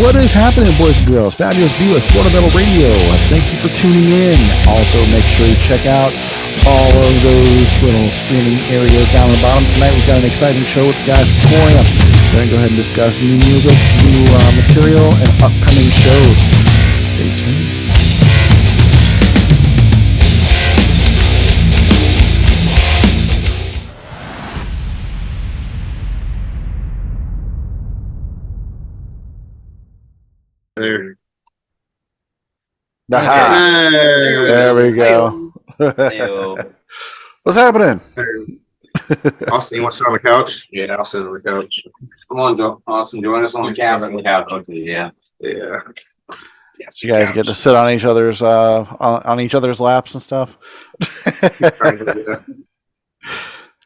What is happening, boys and girls? Fabulous View with Florida Metal Radio. Thank you for tuning in. Also, make sure you check out all of those little streaming areas down the bottom. Tonight, we've got an exciting show with the guys from Corium. We're going to go ahead and discuss new music, new material, and upcoming shows. Stay tuned. There. There we go. What's happening? Austin, you want to sit on the couch? Yeah, I'll sit on the couch. Come on, Austin, join us on the couch. Yeah. You guys get to sit on each other's laps and stuff.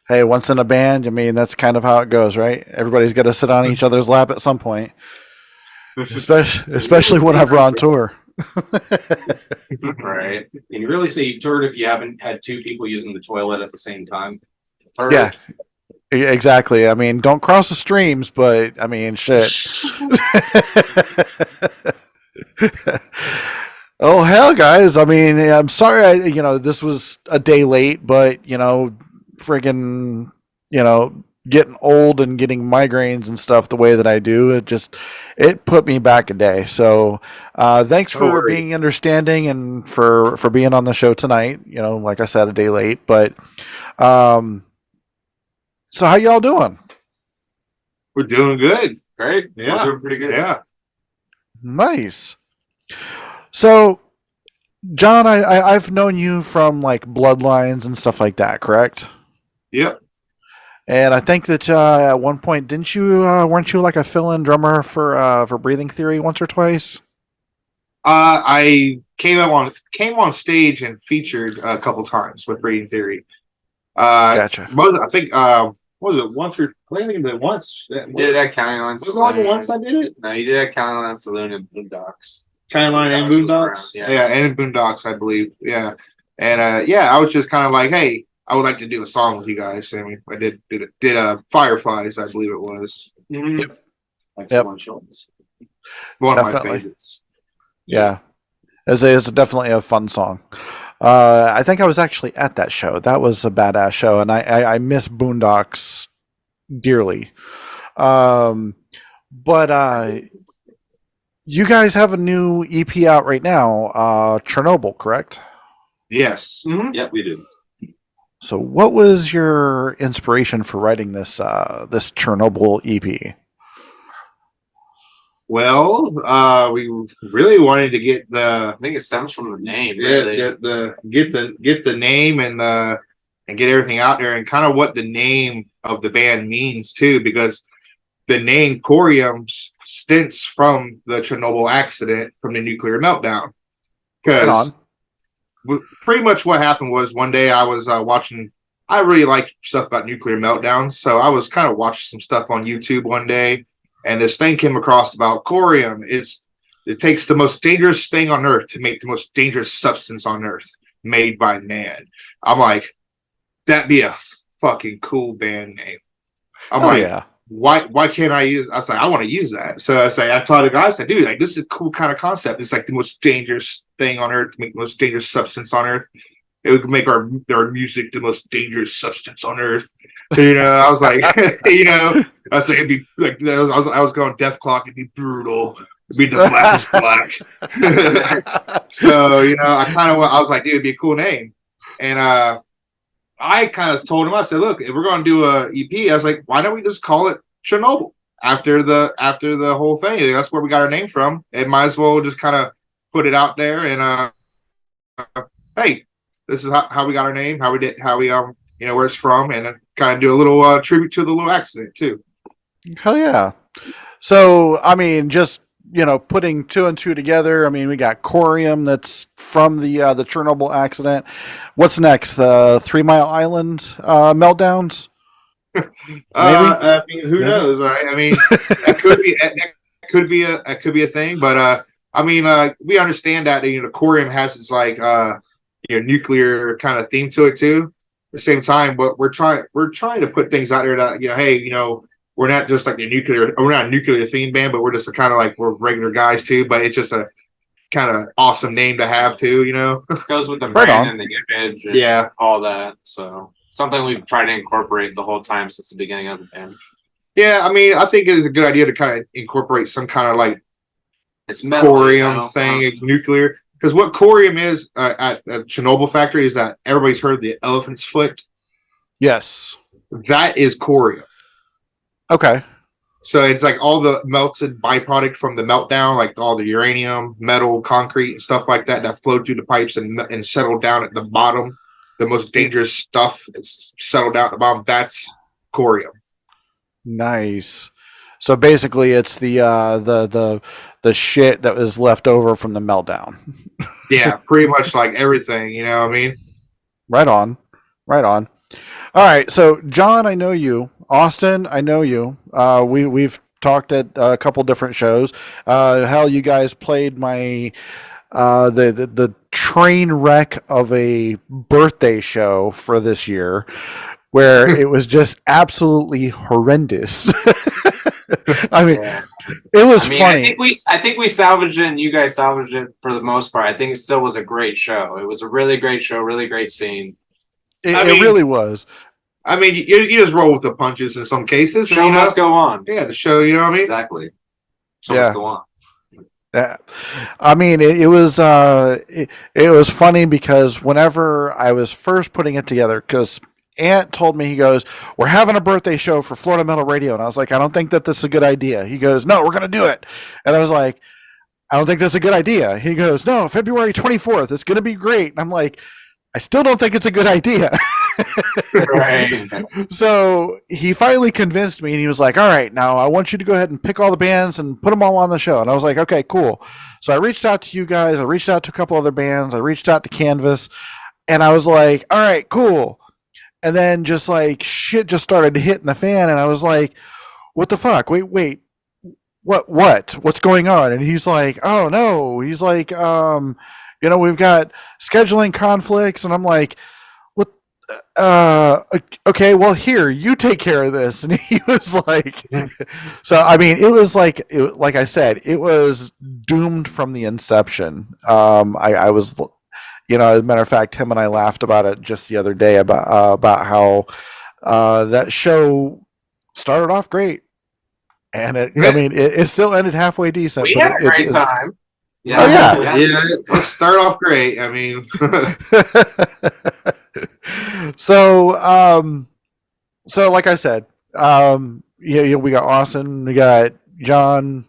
Hey, once in a band, I mean that's kind of how it goes, right? Everybody's got to sit on each other's lap at some point. Especially whenever on tour. Right. And you really say you toured if you haven't had two people using the toilet at the same time. Yeah, exactly. I mean, don't cross the streams, but I mean, shit. Oh, hell, guys. I mean, I'm sorry, this was a day late, but, friggin', getting old and getting migraines and stuff the way that I do, it put me back a day. So thanks for being understanding and for being on the show tonight. Like I said, a day late, but so how y'all doing? We're doing good, right? Yeah, we're doing pretty good. Yeah, nice. So John, I've known you from like Bloodlines and stuff like that, correct? Yep. And I think that at one point, weren't you like a fill-in drummer for Breathing Theory once or twice? I came on stage and featured a couple times with Breathing Theory. Gotcha. I think what was it once or I think it once? Did it at County Line Saloon? Was it once I did it? No, you did it at County Line Saloon and Boondocks. County Line and Boondocks. Yeah, and Boondocks, I believe. Yeah, and I was just kind of like, hey, I would like to do a song with you guys. I mean, I did Fireflies, I believe it was. Mm-hmm. Yep. Like One of my favorites. Yeah, it's definitely a fun song. I think I was actually at that show. That was a badass show, and I miss Boondocks dearly. But you guys have a new EP out right now, Chernobyl, correct? Yes. Mm-hmm. Yep, we do. So, what was your inspiration for writing this Chernobyl EP? Well, we really wanted to get I think it stems from the name. Really. Get the name and get everything out there, and kind of what the name of the band means too, because the name Corium stems from the Chernobyl accident, from the nuclear meltdown. Because pretty much what happened was one day I was watching. I really like stuff about nuclear meltdowns, so I was kind of watching some stuff on YouTube one day, and this thing came across about Corium. It takes the most dangerous thing on Earth to make the most dangerous substance on Earth made by man. I'm like, that'd be a fucking cool band name. Yeah. Why can't I use? I was like, I want to use that. So I told the guy, I said, dude, like this is a cool kind of concept. It's like the most dangerous thing on Earth, make the most dangerous substance on Earth. It would make our music the most dangerous substance on Earth. I was like, I was like, it'd be like, I was going Death Clock. It'd be brutal. It'd be the blackest black. So I was like, dude, it'd be a cool name. And I kind of told him, I said, look, if we're going to do a EP, I was like, why don't we just call it Chernobyl after the whole thing? That's where we got our name from. It might as well just kind of put it out there and hey, this is how we got our name, how we where it's from, and then kind of do a little tribute to the little accident too. Hell yeah! So I mean, just putting two and two together. I mean, we got Corium that's from the Chernobyl accident. What's next? The 3 Mile Island meltdowns? Maybe? I mean, who knows, right? I mean, that could be a thing, but I mean, we understand that Corium has its like nuclear kind of theme to it too. At the same time, but we're trying to put things out there that hey, we're not just like we're not a nuclear themed band, but we're just kind of like we're regular guys too. But it's just a kind of awesome name to have too, you know. Goes with the Right brand on. and the image and Yeah. all that. So something we've tried to incorporate the whole time since the beginning of the band. Yeah, I mean, I think it's a good idea to kind of incorporate some kind of like It's metal, corium thing, nuclear. Because what corium is at Chernobyl factory is that everybody's heard the elephant's foot. Yes. That is corium. Okay. So it's like all the melted byproduct from the meltdown, like all the uranium, metal, concrete, and stuff like that that flowed through the pipes and settled down at the bottom. The most dangerous stuff is settled down at the bottom. That's corium. Nice. So basically, it's the shit that was left over from the meltdown. Yeah, pretty much like everything. You know what I mean? Right on. Right on. All right. So John, I know you. Austin, I know you. We've talked at a couple different shows. Hell, you guys played my the train wreck of a birthday show for this year, where it was just absolutely horrendous. I mean, it was funny. I think we salvaged it, and you guys salvaged it for the most part. I think it still was a great show. It was a really great show, really great scene. It really was. I mean, you just roll with the punches in some cases. The show must go on. Yeah, the show. You know what I mean? Exactly. Show Yeah. must go on. Yeah. I mean, it was funny because whenever I was first putting it together, because Ant told me, he goes, "We're having a birthday show for Florida Metal Radio," and I was like, "I don't think that this is a good idea." He goes, "No, we're gonna do it," and I was like, "I don't think that's a good idea." He goes, "No, February 24th, it's gonna be great," and I'm like, "I still don't think it's a good idea." Right. So he finally convinced me, and he was like, "All right, now I want you to go ahead and pick all the bands and put them all on the show." And I was like, "Okay, cool." So I reached out to you guys. I reached out to a couple other bands. I reached out to Canvas, and I was like, "All right, cool." And then just like shit just started hitting the fan, and I was like, "What the fuck? Wait, what's going on?" And he's like, "Oh no," he's like, we've got scheduling conflicts," and I'm like, "What? Okay, well here, you take care of this." And he was like, so I mean, it was like I said, it was doomed from the inception. I was, as a matter of fact, him and I laughed about it just the other day about how that show started off great, and it still ended halfway decent. We but had a great time. Yeah. Oh, yeah. Yeah, it started off great. I mean, so like I said, we got Austin, we got John,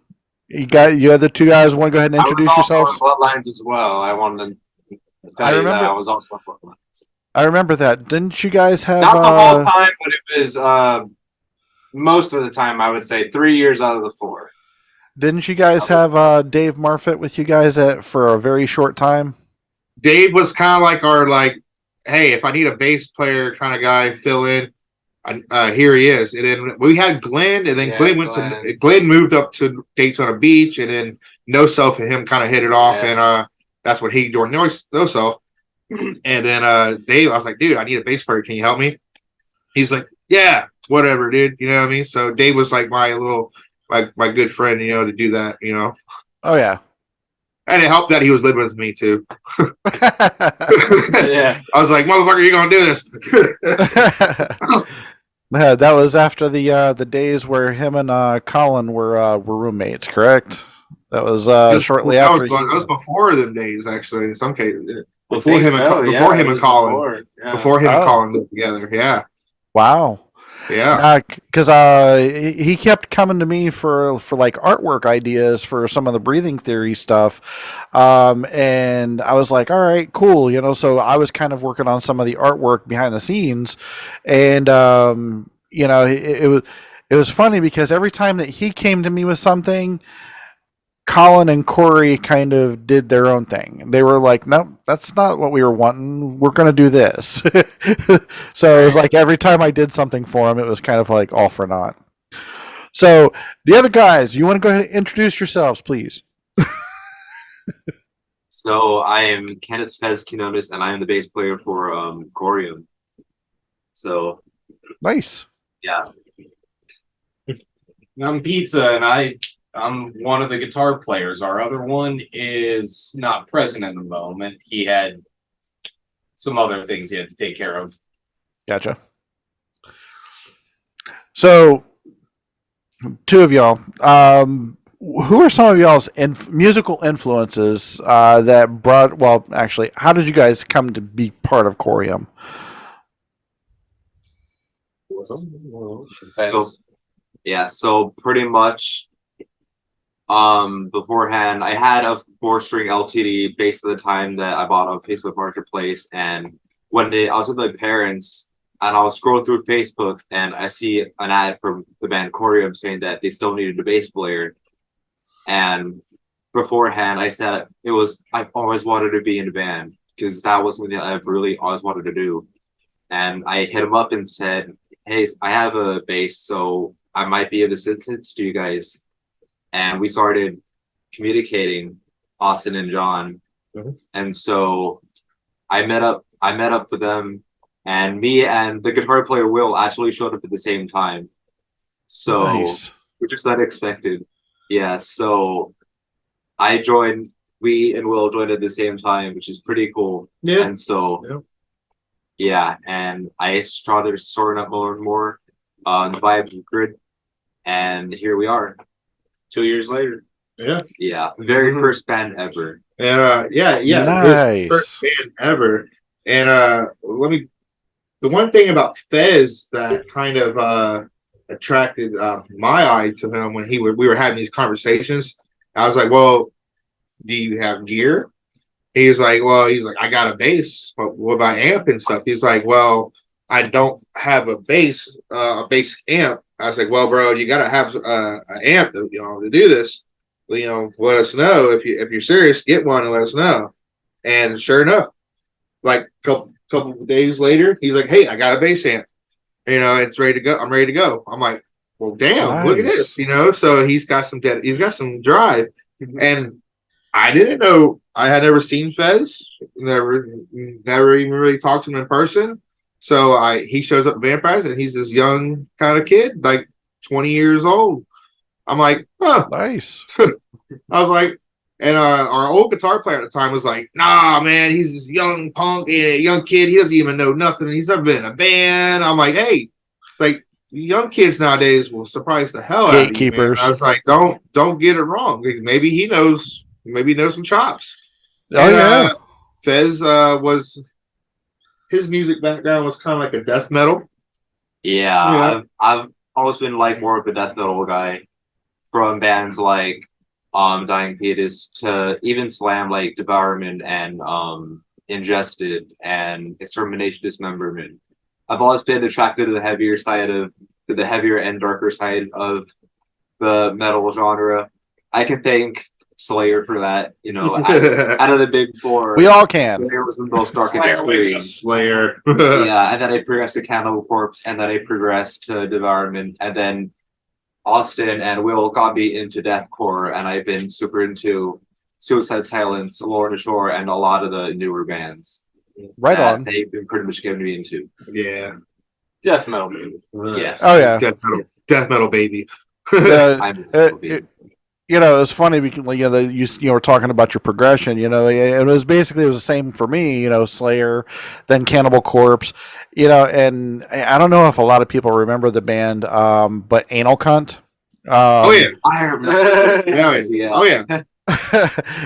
you other two guys want to go ahead and introduce yourselves? I was also in Bloodlines as well. I wanted to tell you that I was also in Bloodlines. I remember that. Didn't you guys have not the whole time, but it was most of the time. I would say 3 years out of the 4. Didn't you guys have Dave Marfit with you guys for a very short time? Dave was kind of like our hey, if I need a bass player kind of guy, fill in. Here he is. And then we had Glenn, and then Glenn moved up to Daytona Beach, and then No Self and him kind of hit it off, and that's what he joined No Self. And then Dave, I was like, "Dude, I need a bass player. Can you help me?" He's like, "Yeah, whatever, dude." You know what I mean? So Dave was like my little. My good friend, to do that, Oh yeah, and it helped that he was living with me too. Yeah, I was like, "Motherfucker, you gonna do this?" That was after the days where him and Colin were roommates, correct? That was shortly after. That was before them days, actually. In some cases, before him and Colin, before him and Colin lived together. Yeah. Wow. Yeah, because he kept coming to me for like artwork ideas for some of the breathing theory stuff, and I was like, all right, cool, so I was kind of working on some of the artwork behind the scenes, and it was funny because every time that he came to me with something, Colin and Corey kind of did their own thing. They were like, "No, that's not what we were wanting. We're going to do this." So it was like every time I did something for him, it was kind of like all for naught. So the other guys, you want to go ahead and introduce yourselves, please? So I am Kenneth Fez-Quinones, and I am the bass player for Corium. So Nice. yeah. I'm Pizza, and I'm one of the guitar players. Our other one is not present at the moment. He had some other things he had to take care of. Gotcha. So, two of y'all, who are some of y'all's musical influences that brought? Well, actually, how did you guys come to be part of Corium? So pretty much beforehand I had a 4-string LTD based at the time that I bought on Facebook Marketplace, and one day I was with my parents and I was scrolling through Facebook and I see an ad from the band Corium saying that they still needed a bass player. And beforehand I said I've always wanted to be in a band because that was something that I've really always wanted to do. And I hit him up and said, hey, I have a bass, so I might be of assistance to you guys. And we started communicating, Austin and John. Mm-hmm. And so I met up with them, and me and the guitar player Will actually showed up at the same time. So Nice. which is unexpected. Yeah, so we and Will joined at the same time, which is pretty cool. Yeah. And so Yeah. yeah, and I started sorting up more and more on the vibes of Grid, and here we are. 2 years later. Yeah. Yeah, very Mhm. first band ever. And yeah. Nice. His first band ever. And the one thing about Fez that kind of attracted my eye to him when we were having these conversations, I was like, well, do you have gear? He's like, I got a bass, but what about amp and stuff? He's like, well, I don't have a bass amp. I was like, well, bro, you got to have an amp, to do this. Let us know if you're serious. Get one and let us know. And sure enough, like couple of days later, he's like, hey, I got a bass amp. It's ready to go. I'm ready to go. I'm like, well, damn, look at Nice. this. So he's got some drive, and I didn't know. I had never seen Fez, never even really talked to him in person. So he shows up at band practice, and he's this young kind of kid, like 20 years old. I'm like, huh. Nice. I was like, and our old guitar player at the time was like, nah, man, he's this young punk, young kid. He doesn't even know nothing. He's never been in a band. I'm like, hey, like young kids nowadays will surprise the hell out of you. Gatekeepers. Man. I was like, don't get it wrong. Maybe he knows some chops. Oh And, yeah. Fez his music background was kind of like a death metal. Yeah, I've always been like more of a death metal guy, from bands like Dying Fetus to even slam like Devourment and Ingested and Extermination Dismemberment. I've always been attracted to the heavier and darker side of the metal genre. I can thank Slayer for that, out of the big four. We all can. Slayer was the most dark and Slayer extreme. Slayer. Yeah, and then I progressed to Cannibal Corpse, and then I progressed to Devourment, and then Austin and Will got me into deathcore, and I've been super into Suicide Silence, Lorna Shore, and a lot of the newer bands. Right that on. They've been pretty much getting me into. Yeah. Death metal, baby. Yes. Oh yeah. Death metal baby. I'm It's funny because you were talking about your progression. It was the same for me. Slayer, then Cannibal Corpse. And I don't know if a lot of people remember the band, but Anal Cunt. Oh yeah. I remember. Yeah. Oh yeah.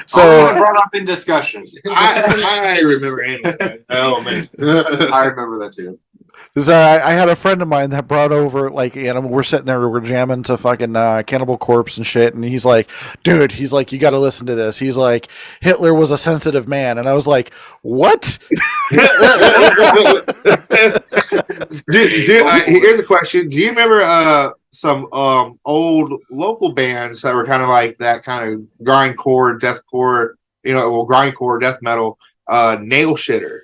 So brought up in discussion. I remember Animal. Oh man. I remember that too. Because I had a friend of mine that brought over, we're sitting there, we're jamming to fucking Cannibal Corpse and shit, and he's like, dude, you got to listen to this. He's like, Hitler was a sensitive man. And I was like, what? Here's a question. Do you remember some old local bands that were kind of like that kind of grindcore, deathcore, grindcore, death metal, Nail Shitter?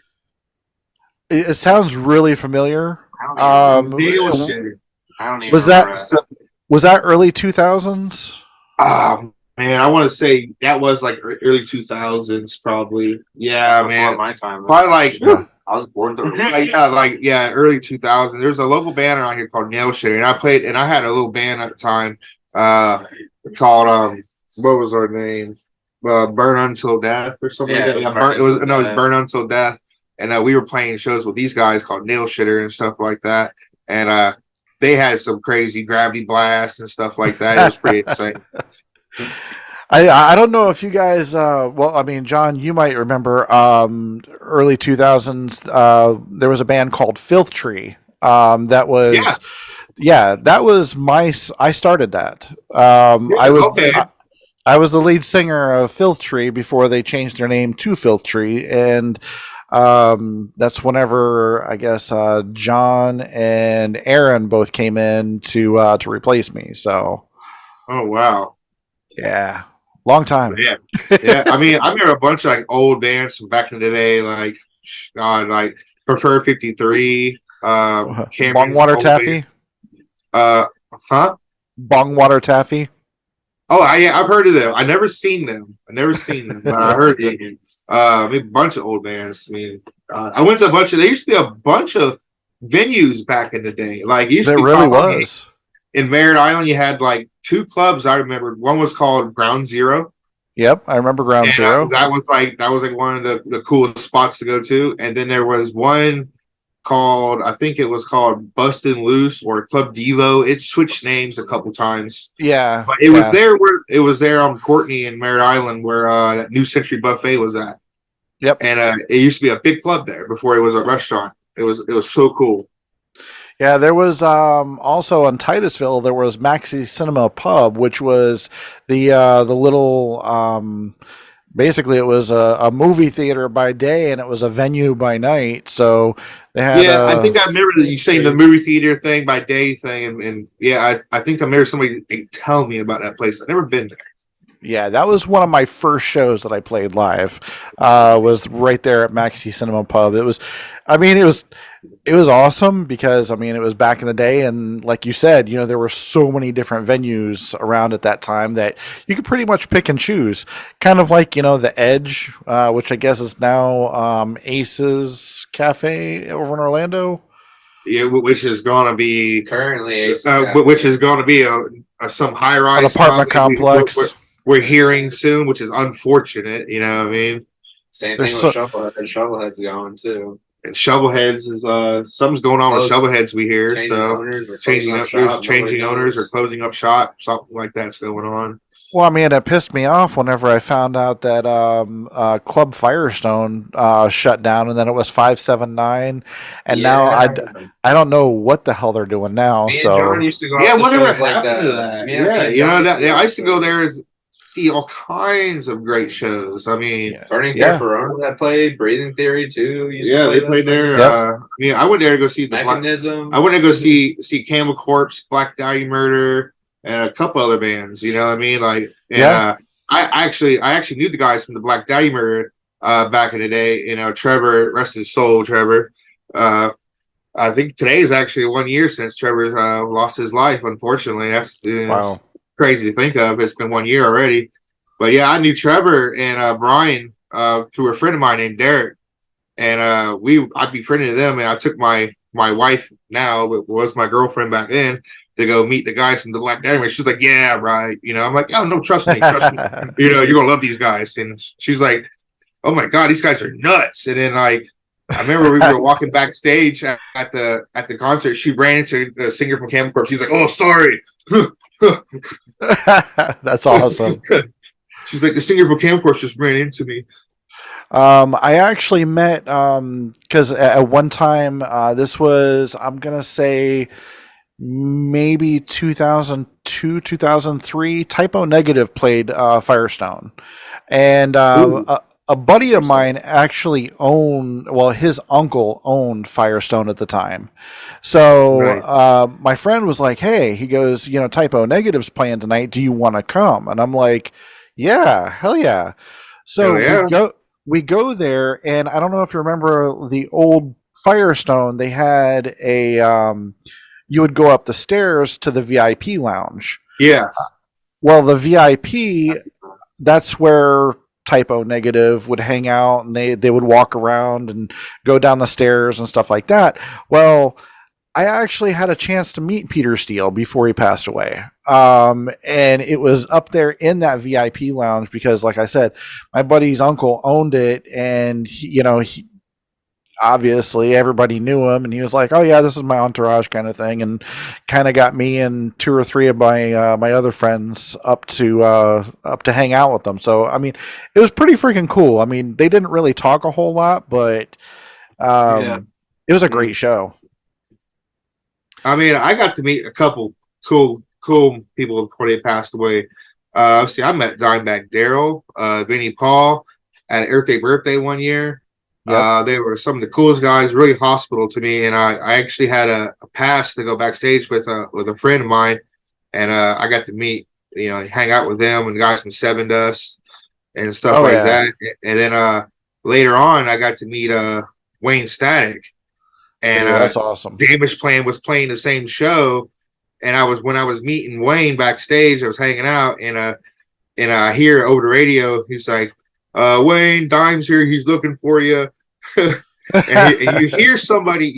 It sounds really familiar. Nail Shitter. I don't even Was remember that early 2000s? Man, I want to say that was like early 2000s, probably. Yeah, Before man. my time. Probably like I was born through. early 2000s. There's a local band around here called Nail Shitter, and I had a little band at the time called what was our name? Burn Until Death or something Yeah, like that. it was Yeah, Burn it was Until no, it was Death. Burn Until Death. And we were playing shows with these guys called Nail Shitter and stuff like that. And they had some crazy gravity blasts and stuff like that. It was pretty insane. I don't know if you guys well, I mean, John, you might remember early 2000s there was a band called Filth Tree that Yeah. was that was I started that. Okay. I was the lead singer of Filth Tree before they changed their name to Filth Tree, and that's whenever I guess John and Aaron both came in to replace me. So Oh wow. yeah, long time. Yeah. Yeah. I mean, I remember a bunch of like old bands from back in the day, like Prefer 53, Cameron's Bongwater old Taffy, band. Huh? Bongwater Taffy. Oh, I've heard of them. I never seen them. But I heard them. I mean, a bunch of old bands. I mean, I went to a bunch of. There used to be a bunch of venues back in the day. Like, it used to There be really called- was. in Merritt Island. You had like two clubs. I remember one was called Ground Zero, Yep, I remember Ground and Zero. that was like one of the coolest spots to go to. And then there was one called, I think it was called Bustin' Loose or Club Devo. It switched names a couple times. Yeah, But it was there on Courtney and Merritt Island where that New Century Buffet was at. Yep. And it used to be a big club there before it was a restaurant. It was so cool. Yeah, there was also in Titusville there was Maxi Cinema Pub, which was the little basically it was a movie theater by day and it was a venue by night. So they had Yeah, I think I remember you saying the movie theater thing by day thing, and yeah, I think I remember somebody tell me about that place. I've never been there. yeah, that was one of my first shows that I played live. Was right there at Maxi Cinema Pub. It was, I mean, it was awesome because I mean it was back in the day, and like you said, there were so many different venues around at that time that you could pretty much pick and choose. Kind of like the Edge, which I guess is now Aces Cafe over in Orlando. Yeah, which is going to be Currently, which is going to be some high rise An apartment complex. We're hearing soon, which is unfortunate. You know what I mean? same thing There's with Shovelhead. Shovelhead's going too. And Shovelheads is something's going on with Shovelheads. We hear Changing so owners, or changing closing up shop, changing nobody owners or knows. closing up shop, something like that's going on. Well, I mean, it pissed me off whenever I found out that Club Firestone shut down, and then it was 579, and now I don't know what the hell they're doing now. Me and So John used to go. Yeah, out to whatever shows like happened to that. that? Me Yeah, and you know John that I used to go there and see all kinds of great shows. I mean, yeah. Burning Yeah. Fair Verona that played, Breathing Theory too. used to yeah, they that played stuff. there. Yep. I mean, I went there to go see the Black. Mechanism. I went to go see Camel Corpse, Black Dahlia Murder, and a couple other bands. You know what I mean? Like, and, Yeah. I actually knew the guys from the Black Dahlia Murder back in the day. Trevor, rest his soul, Trevor. I think today is actually 1 year since Trevor lost his life. Unfortunately, that's Wow. crazy to think of. It's been 1 year already. But yeah, I knew Trevor and Brian through a friend of mine named Derek, and I befriended them, and I took my wife now, but was my girlfriend back then, to go meet the guys from the Black Diamond. She's like, yeah, right. I'm like, oh no, trust me. You're gonna love these guys. And she's like, oh my god, these guys are nuts. And then like, I remember we were walking backstage at the concert. She ran into the singer from Camel Corp. She's like, oh, sorry. That's awesome. She's like, the singer from Camel Corp just ran into me. I actually met because at one time this was I'm gonna say maybe 2002 2003 Typo Negative played Firestone, and a buddy of mine actually his uncle owned Firestone at the time. So Right. my friend was like, hey, he goes, Typo Negative's playing tonight, do you want to come? And I'm like, yeah, hell yeah. So Hell yeah. we go there, and I don't know if you remember the old Firestone. They had you would go up the stairs to the VIP lounge. Yeah. Well, the VIP, that's where Typo Negative would hang out, and they would walk around and go down the stairs and stuff like that. Well, I actually had a chance to meet Peter Steele before he passed away. And it was up there in that VIP lounge because, like I said, my buddy's uncle owned it, and obviously everybody knew him, and he was like, "Oh yeah, this is my entourage," kind of thing, and kind of got me and two or three of my other friends up to hang out with them. So I mean, it was pretty freaking cool. I mean, they didn't really talk a whole lot, but it was a great show. I mean, I got to meet a couple cool people before they passed away. See, I met Dimebag Daryl, Vinnie Paul at Earth Day Birthday one year. Yep. They were some of the coolest guys, really hospitable to me, and I actually had a pass to go backstage with a friend of mine, and I got to meet, hang out with them and guys from Seven Dust and stuff like that. And then later on, I got to meet Wayne Static. And that's awesome. Damage Plan was playing the same show, and when I was meeting Wayne backstage, I was hanging out, and I hear over the radio, he's like, "Wayne, Dime's here. He's looking for you." and you hear somebody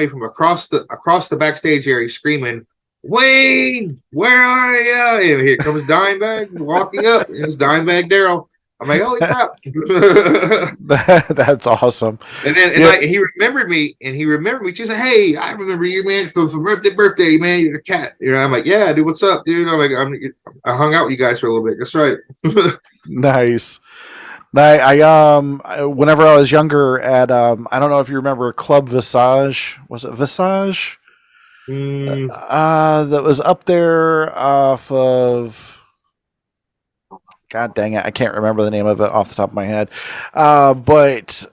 from across the backstage area screaming, "Wayne, where are you?" And here comes Dimebag walking up, and it's Dimebag Daryl. I'm like, "Holy crap!" That's awesome. And then he remembered me, She said, "Hey, I remember you, man, from birthday, man. You're the cat." I'm like, "Yeah, dude. What's up, dude?" I'm like, I hung out with you guys for a little bit. That's right. Nice. I whenever I was younger at I don't know if you remember Club Visage. Was it Visage? That was up there off of. God dang it, I can't remember the name of it off the top of my head. But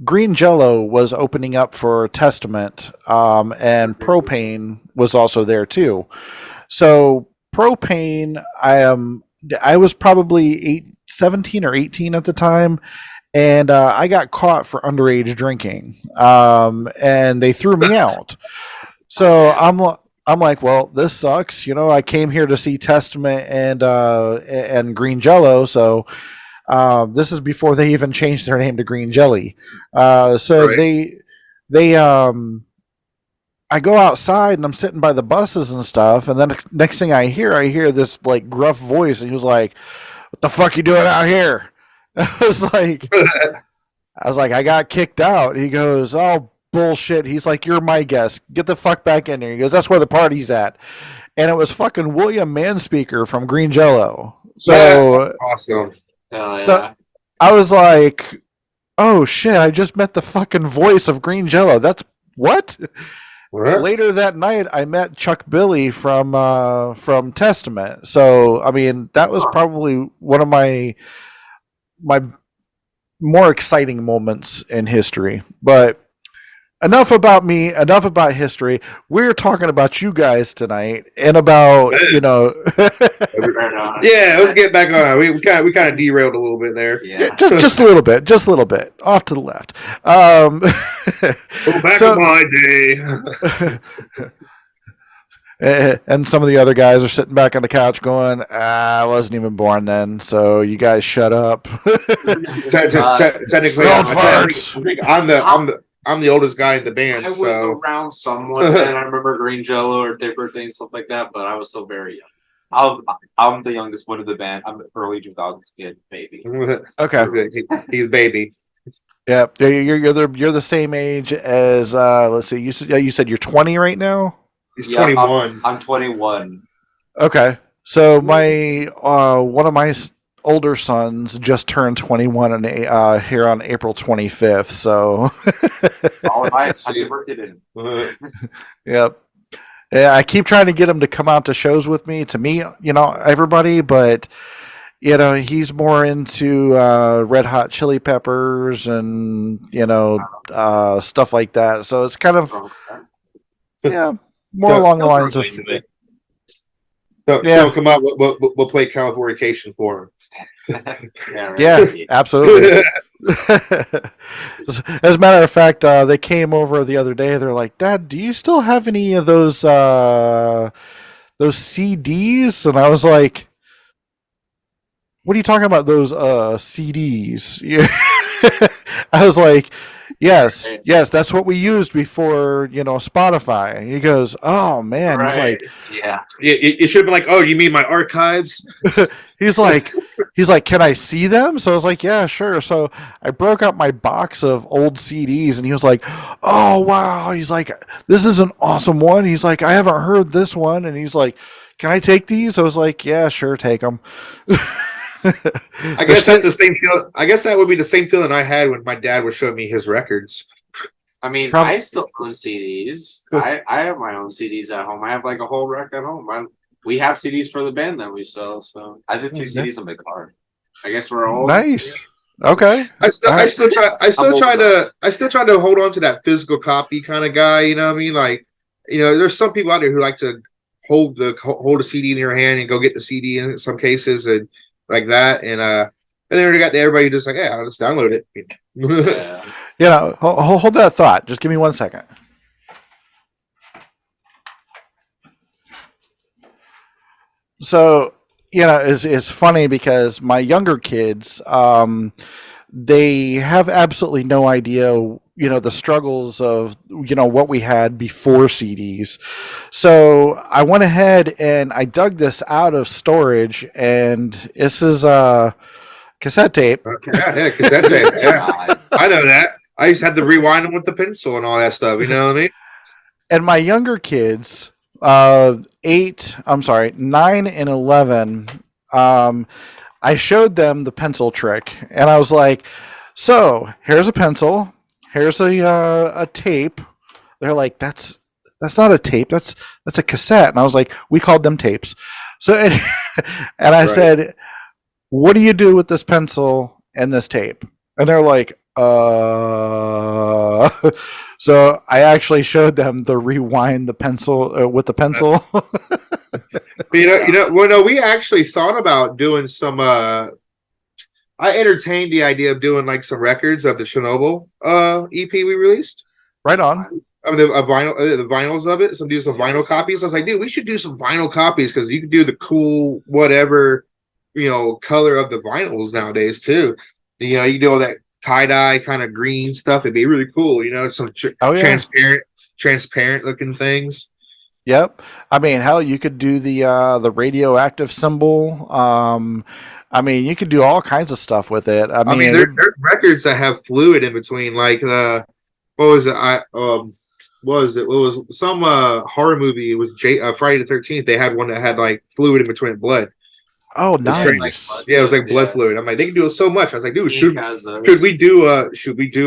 Green Jello was opening up for Testament, and Propane was also there too. So Propane, I was probably 17 or 18 at the time, and I got caught for underage drinking, and they threw me out. So I'm like, well, this sucks. I came here to see Testament and Green Jello, so this is before they even changed their name to Green Jelly. So Right. they I go outside and I'm sitting by the buses and stuff, and then next thing I hear this like gruff voice, and he was like, "What the fuck you doing out here?" I was like, I got kicked out. He goes, "Oh, bullshit." He's like, "You're my guest. Get the fuck back in here." He goes, "That's where the party's at." And it was fucking William Manspeaker from Green Jello. So awesome. So I was like, "Oh shit, I just met the fucking voice of Green Jello." That's what? What? Later that night I met Chuck Billy from Testament. So I mean, that was probably one of my more exciting moments in history. But enough about me, enough about history. We're talking about you guys tonight and about, Yeah, let's get back on. We kind of derailed a little bit there. Yeah. just a little bit, off to the left. Go back to my day. And some of the other guys are sitting back on the couch going, "I wasn't even born then, so you guys shut up." Technically, Old farts. I'm the oldest guy in the band. I was So around somewhat then. I remember Green Jello or Day Birthday and stuff like that, but I was still very young. I'm the youngest one of the band. I'm an early 2000s kid, baby. Okay. He's baby. Yeah, you're the same age as let's see, you said you're 20 right now? He's Yeah, 21. I'm 21. Okay. So my one of my older sons just turned 21 here on April 25th. So All right, happy birthday to him. yep. Yeah, I keep trying to get him to come out to shows with me to meet, everybody, but he's more into Red Hot Chili Peppers and stuff like that. So it's kind of more along the lines of So come out. We'll play Californication for him. yeah, absolutely. As a matter of fact, they came over the other day. They're like, "Dad, do you still have any of those CDs?" And I was like, "What are you talking about? Those CDs?" I was like, Yes, Right. yes, that's what we used before, Spotify. And he goes, oh man, Right. Yeah. It should have been like, oh, you mean my archives? he's like, he's like, can I see them? So I was like, yeah, sure. So I broke out my box of old CDs, and he was like, oh wow. He's like, this is an awesome one. He's like, I haven't heard this one, and he's like, can I take these? I was like, yeah, sure, take them. I guess that's the same feel. I guess that would be the same feeling I had when my dad would show me his records. I mean, I still own CDs. I have my own CDs at home. I have like a whole rack at home. We have CDs for the band that we sell. So I have a few CDs in my car. I guess we're old. Nice. Okay. I still try to hold on to that physical copy kind of guy. You know what I mean? Like, there's some people out there who like to hold a CD in your hand and go get the CD in some cases and like that. And then we got everybody just like, yeah, I'll just download it. Yeah. Hold that thought. Just give me 1 second. So, it's funny because my younger kids, they have absolutely no idea, the struggles of, what we had before CDs. So I went ahead and I dug this out of storage, and this is a cassette tape. Yeah, cassette tape. Yeah, I know that. I used to have to rewind them with the pencil and all that stuff. You know what I mean? And my younger kids, 9 and 11, I showed them the pencil trick, and I was like, so here's a pencil, here's a tape. They're like, that's not a tape, that's a cassette. And I was like, we called them tapes. So and I said, what do you do with this pencil and this tape? And they're like, so I actually showed them the rewind the pencil with the pencil. Well, no, we actually thought about doing some. I entertained the idea of doing like some records of the Chernobyl EP we released. Right on. I mean, the vinyls of it. Do some vinyl copies. I was like, dude, we should do some vinyl copies because you can do the cool whatever, color of the vinyls nowadays too. You can do all that tie-dye kind of green stuff. It'd be really cool. Some transparent looking things. Yep. I mean, hell, you could do the radioactive symbol. I mean, you could do all kinds of stuff with it. I mean, there's records that have fluid in between, like what was it? What was it? It was some horror movie. It was Friday the 13th. They had one that had like fluid in between blood. Oh, nice. Yeah, it was like blood fluid. I'm like, they can do so much. I was like, dude, should we do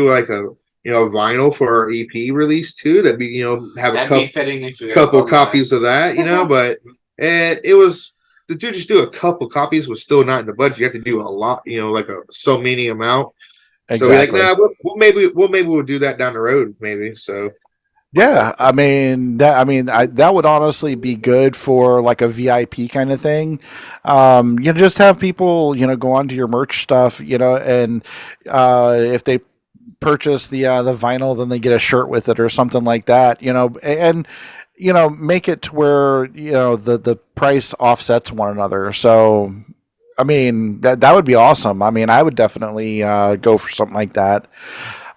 like a vinyl for our EP release too? That'd be have a couple copies of that, But it was to just do a couple copies was still not in the budget. You have to do a lot, like so many amount. Exactly. So we're like, nah, we'll do that down the road, maybe. So. Yeah, I mean that would honestly be good for like a VIP kind of thing. Just have people go onto your merch stuff, and if they purchase the vinyl, then they get a shirt with it or something like that, and make it to where the price offsets one another. So I mean that would be awesome. I mean I would definitely go for something like that.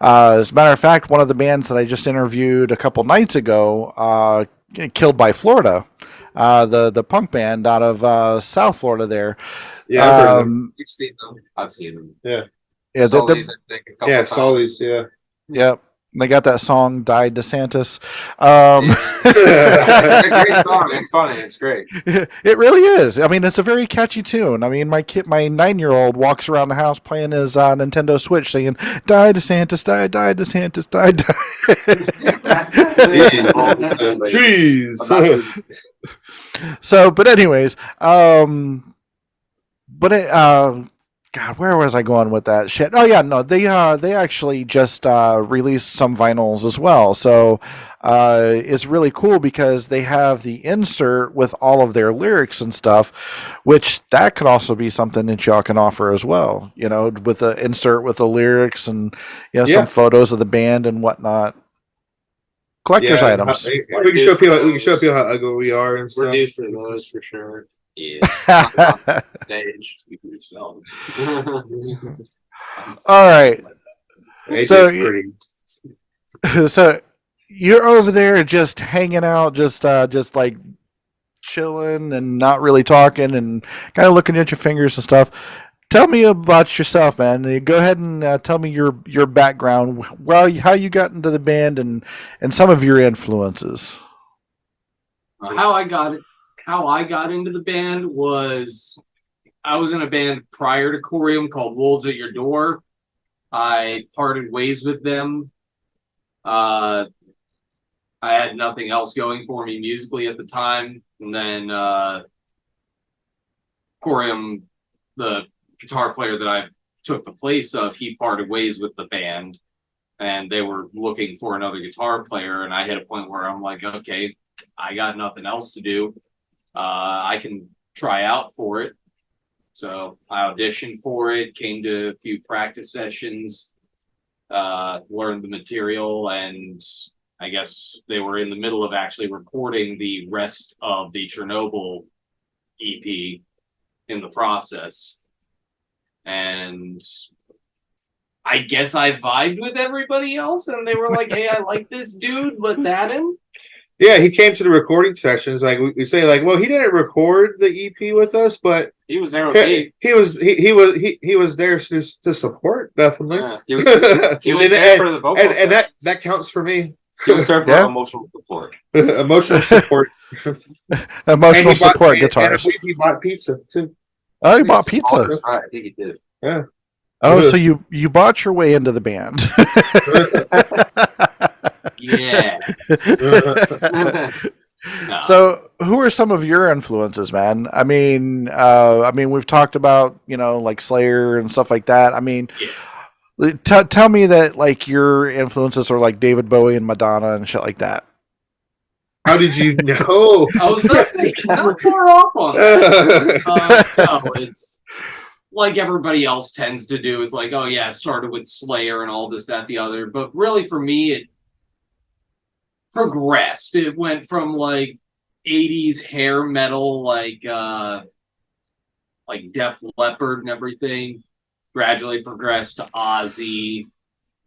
As a matter of fact, one of the bands that I just interviewed a couple nights ago, Killed by Florida, the punk band out of South Florida there. Yeah, You've seen them. I've seen them. Yeah. Yeah, Sully's, I think, a couple times. Sully's, yeah. Yep. They got that song "Died DeSantis." It's a great song. It's funny. It's great. It really is. I mean, it's a very catchy tune. I mean, my 9-year-old walks around the house playing his Nintendo Switch, singing "Die DeSantis, die, die DeSantis, die, die." Jeez. So, but anyways, God, where was I going with that shit? Oh yeah, no, they actually just released some vinyls as well. So it's really cool because they have the insert with all of their lyrics and stuff, which that could also be something that y'all can offer as well. With the insert with the lyrics and some photos of the band and whatnot. Collector's items. We can show people how ugly we are and stuff. We're due for those for sure. Yeah. Stage. All right. So AJ's pretty. so you're over there just hanging out, just like chilling and not really talking and kind of looking at your fingers and stuff. Tell me about yourself, man. Go ahead and tell me your background, well, how you got into the band, and some of your influences. How I got into the band was I was in a band prior to Corium called Wolves at Your Door. I parted ways with them. I had nothing else going for me musically at the time, and then Corium, the guitar player that I took the place of, he parted ways with the band, and they were looking for another guitar player. And I hit a point where I'm like, okay, I got nothing else to do. I can try out for it. So I auditioned for it, came to a few practice sessions, learned the material, and I guess they were in the middle of actually recording the rest of the Chernobyl EP in the process. And I guess I vibed with everybody else, and they were like, hey, I like this dude, let's add him. Yeah, he came to the recording sessions. Like we say, like, well, he didn't record the EP with us, but He was there with me. he was there to support, definitely. Yeah. He was He was there for the vocal and sessions. that counts for me. He was there for Yeah. emotional support. Emotional support. Emotional And he bought- support and I guitars. believe he bought pizza too. Oh, you bought pizza. I think he did. Yeah. Oh, so you bought your way into the band. Yeah. No. So, who are some of your influences, man? I mean, we've talked about like Slayer and stuff like that. I mean, tell me that like your influences are like David Bowie and Madonna and shit like that. How did you know? I was about to say, not far off on that. No, it's like everybody else tends to do. It's like, oh yeah, it started with Slayer and all this, that, the other. But really, for me, it progressed. It went from like 80s hair metal, like Def Leppard and everything, gradually progressed to Ozzy,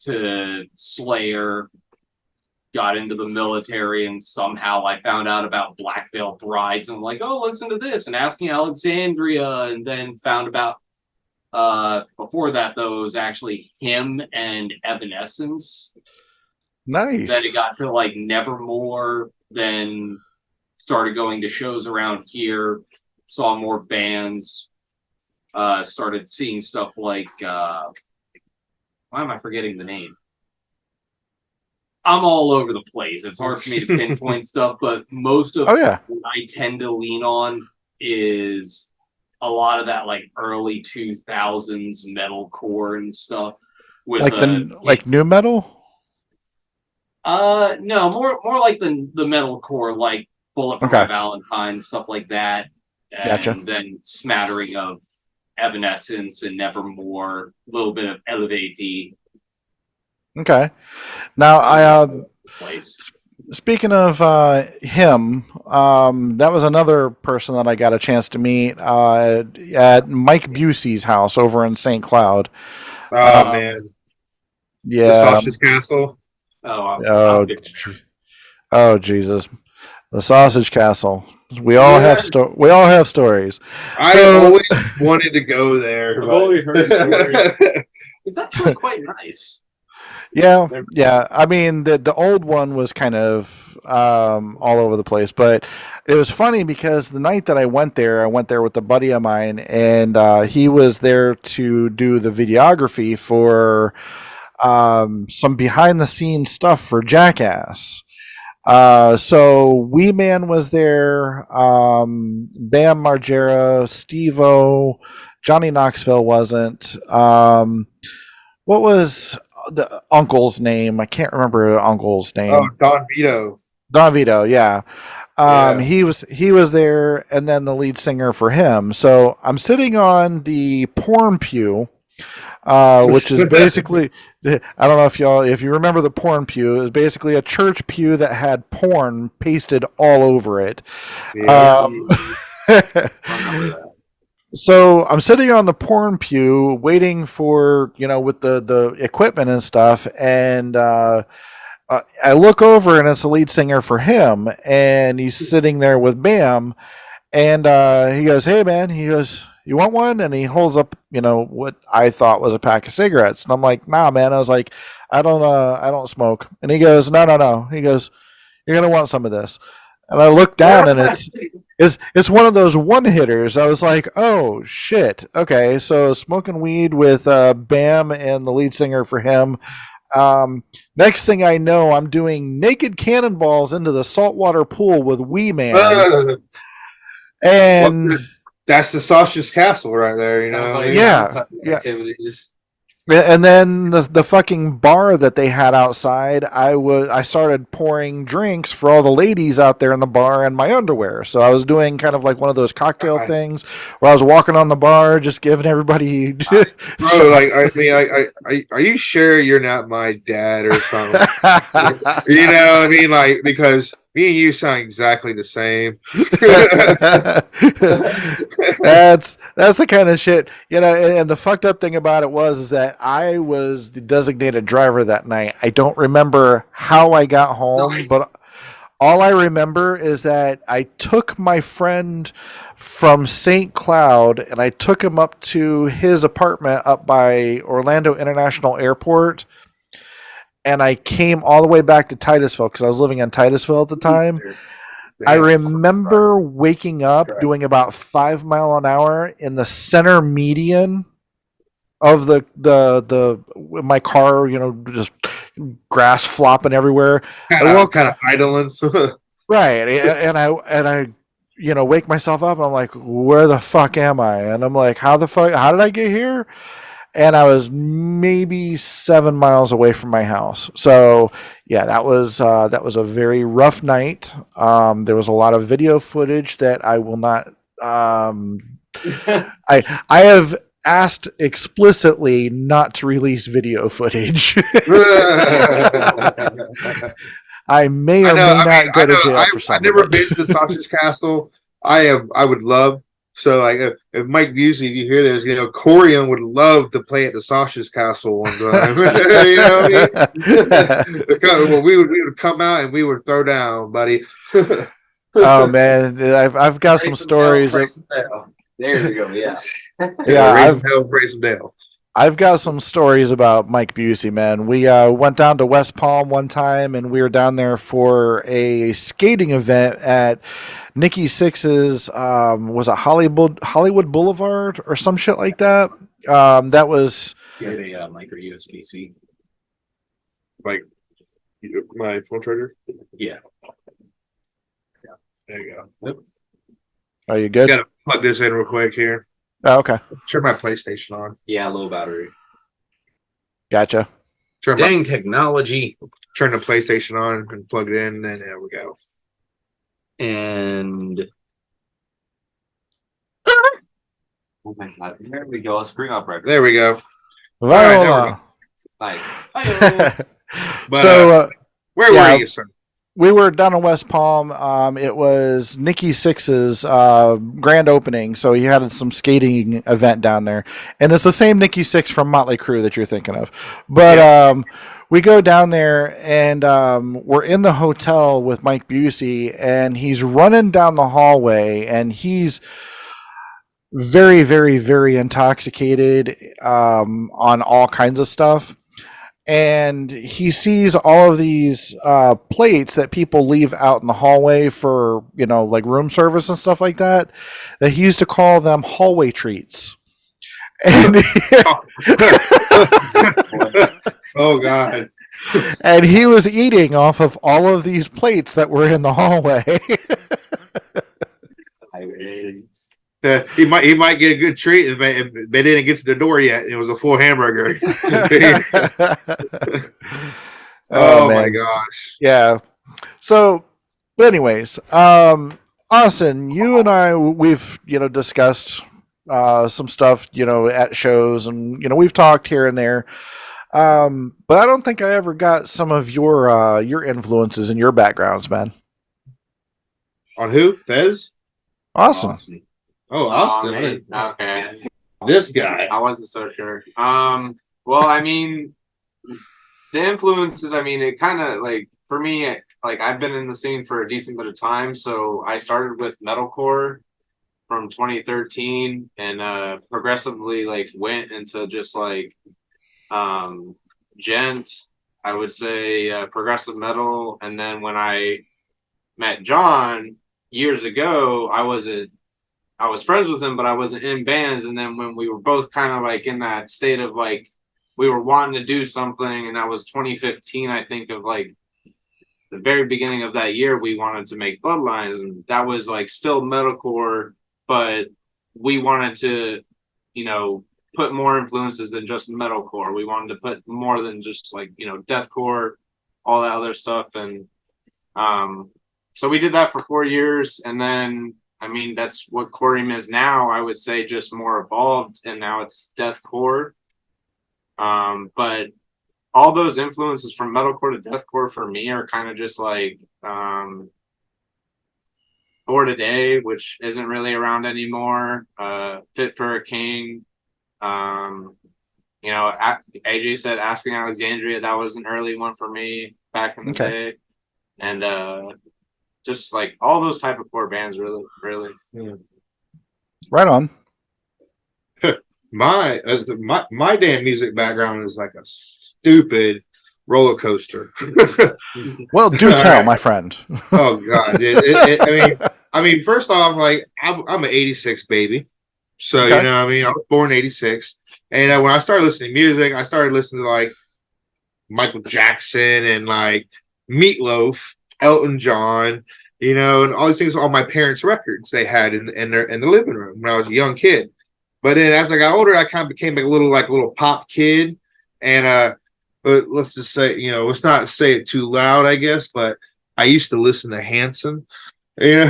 to Slayer, got into the military, and somehow I found out about Black Veil Brides, and I'm like, oh, listen to this, and Asking Alexandria, and then found about before that, though, it was actually him and Evanescence. Nice. Then it got to like Nevermore, then started going to shows around here, saw more bands, started seeing stuff like why am I forgetting the name? I'm all over the place. It's hard for me to pinpoint stuff, but most of Oh yeah. what I tend to lean on is a lot of that like early 2000s metalcore and stuff. With Like new metal. No, more like the metalcore, like Bullet for My Valentine, stuff like that. And Gotcha. then smattering of Evanescence and Nevermore, a little bit of Elevate. Okay. Now I Place. speaking of him, that was another person that I got a chance to meet at Mike Busey's house over in St. Cloud. Oh man. Yeah. The Sausage Castle. Oh Jesus, the Sausage Castle. We all have stories. I always wanted to go there. I've only heard stories. It's actually quite nice. Yeah. I mean, the old one was kind of all over the place, but it was funny because the night that I went there with a buddy of mine, and he was there to do the videography for some behind the scenes stuff for Jackass. So Wee Man was there, Bam Margera, Steve-O, Johnny Knoxville wasn't. What was the uncle's name? I can't remember the uncle's name. Oh, Don Vito. Don Vito, yeah. Yeah. He was there, and then the lead singer for him. So I'm sitting on the porn pew, which is basically, I don't know if you remember the porn pew, is basically a church pew that had porn pasted all over it. Yeah. I remember that. So I'm sitting on the porn pew waiting for, with the equipment and stuff, and I look over and it's the lead singer for him, and he's sitting there with Bam, and he goes, "Hey man," he goes, "You want one?" And he holds up, what I thought was a pack of cigarettes, and I'm like, "Nah, man." I was like, I don't smoke." And he goes, "No, no, no." He goes, "You're gonna want some of this." And I look down, and it's one of those one hitters. I was like, "Oh shit, okay." So smoking weed with Bam and the lead singer for him. Next thing I know, I'm doing naked cannonballs into the saltwater pool with Wee Man, Well, and that's the Sausage Castle right there. You Sounds know. like Yeah, outside yeah. activities. and then the fucking bar that they had outside, I started pouring drinks for all the ladies out there in the bar in my underwear. So I was doing kind of like one of those cocktail things where I was walking on the bar, just giving everybody. Bro, like, I mean, are you sure you're not my dad or something? You know what I mean? Like, because me and you sound exactly the same. That's the kind of shit, and the fucked up thing about it is that I was the designated driver that night. I don't remember how I got home, Nice. but all I remember is that I took my friend from St. Cloud and I took him up to his apartment up by Orlando International Airport, and I came all the way back to Titusville because I was living in Titusville at the time. I remember waking up doing about 5 mile an hour in the center median of the my car, just grass flopping everywhere. kind of idling. Right, and I wake myself up and I'm like, where the fuck am I? And I'm like, how did I get here? And I was maybe 7 miles away from my house. So yeah, that was a very rough night. There was a lot of video footage that I will not. I have asked explicitly not to release video footage. I may or may not go to jail for something. I've never been to the Sausage Castle. I would love. So, like, if Mike Busey, if you hear this, Corium would love to play at the Sausage Castle one time. You know what I mean? Because, well, we would come out and we would throw down, buddy. Oh man, I've got some stories. There you go. Yeah. Raise some hell, raise some Dale. I've got some stories about Mike Busey, man. We went down to West Palm one time, and we were down there for a skating event at Nikki Sixx's. Was it Hollywood Boulevard or some shit like that? That was. You had a micro USB-C. Like my phone charger. Yeah. There you go. Yep. Are you good? Gotta plug this in real quick here. Oh, okay. Turn my PlayStation on. Yeah, low battery. Gotcha. Dang technology. Turn the PlayStation on and plug it in, and then there we go. And Oh my god. There we go. Let's bring up record. There we go. Well, Nice. But, so where were you, sir? we were down in West Palm. It was Nikki Sixx's grand opening, so he had some skating event down there, and it's the same Nikki Sixx from Motley Crue that you're thinking of. But we go down there, and we're in the hotel with Mike Busey, and he's running down the hallway, and he's very, very, very intoxicated on all kinds of stuff. And he sees all of these plates that people leave out in the hallway for, like room service and stuff like that. That he used to call them hallway treats. And Oh God! and he was eating off of all of these plates that were in the hallway. He might get a good treat if they didn't get to the door yet. It was a full hamburger. Oh my gosh! Yeah. So, anyways, Austin, you and I, we've discussed some stuff, at shows, and we've talked here and there. But I don't think I ever got some of your influences and your backgrounds, man. On who? Fez? Awesome. Oh, Oh, Austin. man. Okay. This guy. I wasn't so sure. Well, I mean, the influences, I mean, it kind of like for me, like I've been in the scene for a decent bit of time. So I started with metalcore from 2013 and progressively like went into just like gent, I would say progressive metal. And then when I met John years ago, I was friends with him, but I wasn't in bands. And then when we were both kind of like in that state of like we were wanting to do something, and that was 2015, I think, of like the very beginning of that year, we wanted to make Bloodlines, and that was like still metalcore, but we wanted to, put more influences than just metalcore. We wanted to put more than just like, deathcore, all that other stuff. And so we did that for 4 years, and then I mean that's what Corium is now. I would say just more evolved, and now it's deathcore. But all those influences from metalcore to deathcore for me are kind of just like For Today, which isn't really around anymore. Fit for a King. AJ said Asking Alexandria. That was an early one for me back in the day, and just like all those type of core bands, really. Right on. My damn music background is like a stupid roller coaster. Well, do tell, my friend. Oh God! I mean, first off, like I'm an '86 baby, so Okay. I was born in '86, and when I started listening to music, I started listening to like Michael Jackson and like Meatloaf, Elton John, and all these things. All my parents' records they had in the living room when I was a young kid. But then as I got older, I kind of became a little pop kid, and but let's just say, let's not say it too loud, I guess. But I used to listen to Hanson. Yeah,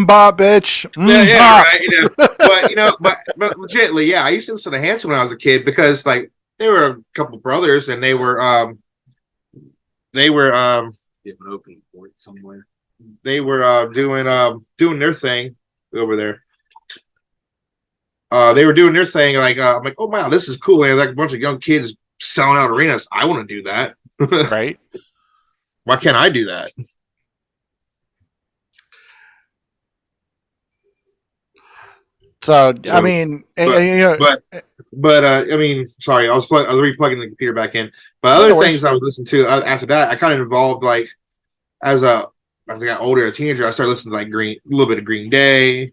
Bop, bitch. yeah, right. But legitly, yeah, I used to listen to Hanson when I was a kid because like they were a couple brothers and they were Get an open port somewhere. they were doing their thing over there. They were doing their thing like I'm like, oh wow, this is cool. And like a bunch of young kids selling out arenas. I want to do that. Right. Why can't I do that? So I mean, I mean, sorry, I was replugging the computer back in. But other things I was listening to after that, I kind of involved like as I got older, as a teenager, I started listening to like a little bit of Green Day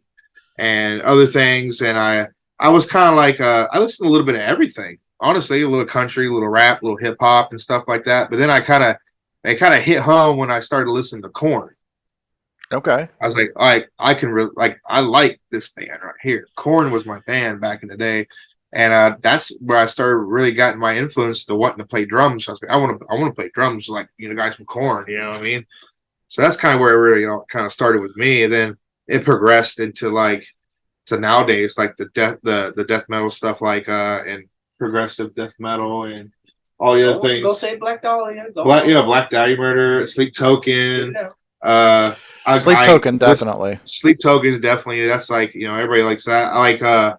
and other things, and I was kind of like I listened to a little bit of everything, honestly, a little country, a little rap, a little hip hop and stuff like that. But then it kind of hit home when I started listening to Korn. Okay. I was like, all right, I like this band right here. Korn was my band back in the day, and that's where I started really getting my influence to wanting to play drums. So I was like, I want to play drums like guys from Korn. You know what I mean? So that's kind of where it really kind of started with me, and then it progressed into to nowadays like the death metal stuff like and progressive death metal and all the other things. Go say Black Dahlia. Black Dahlia Murder, Sleep Token. Sleep Token, definitely. Sleep Token, definitely. That's like everybody likes that. I like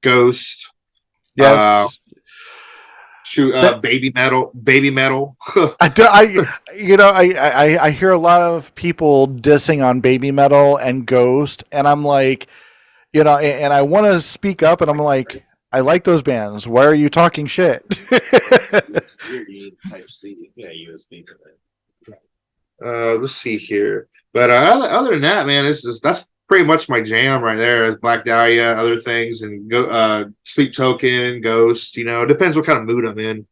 Ghost. Yes. Baby metal. I hear a lot of people dissing on Baby Metal and Ghost, and I'm like, and I want to speak up, and I'm like, I like those bands. Why are you talking shit? It's weird. You need Type C. Yeah, USB for that. Let's see here. But other than that, man, that's pretty much my jam right there. Black Dahlia, other things, and Sleep Token, Ghost. It depends what kind of mood I'm in.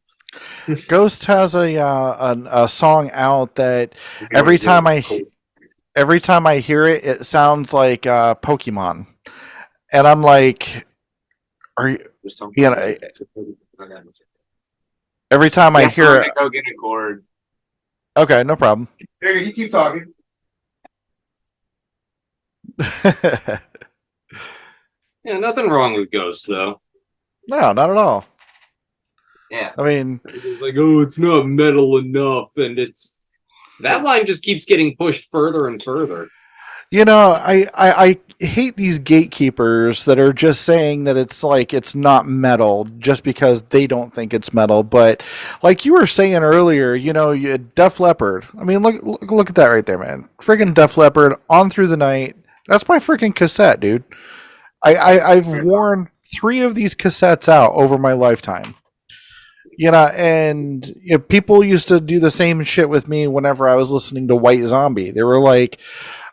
Ghost has a song out that every time I hear it, it sounds like Pokemon, and I'm like, are you? Every time I hear it, go get a cord. Okay, no problem. Here, you keep talking. Yeah, nothing wrong with Ghost though. No, not at all. Yeah. I mean, It's like, oh, it's not metal enough, and that line just keeps getting pushed further and further. I hate these gatekeepers that are just saying that it's like it's not metal just because they don't think it's metal. But like you were saying earlier, Def Leppard. I mean, look at that right there, man. Freaking Def Leppard, On Through the Night. That's my freaking cassette, dude. I've worn 3 of these cassettes out over my lifetime. And people used to do the same shit with me whenever I was listening to White Zombie. They were like,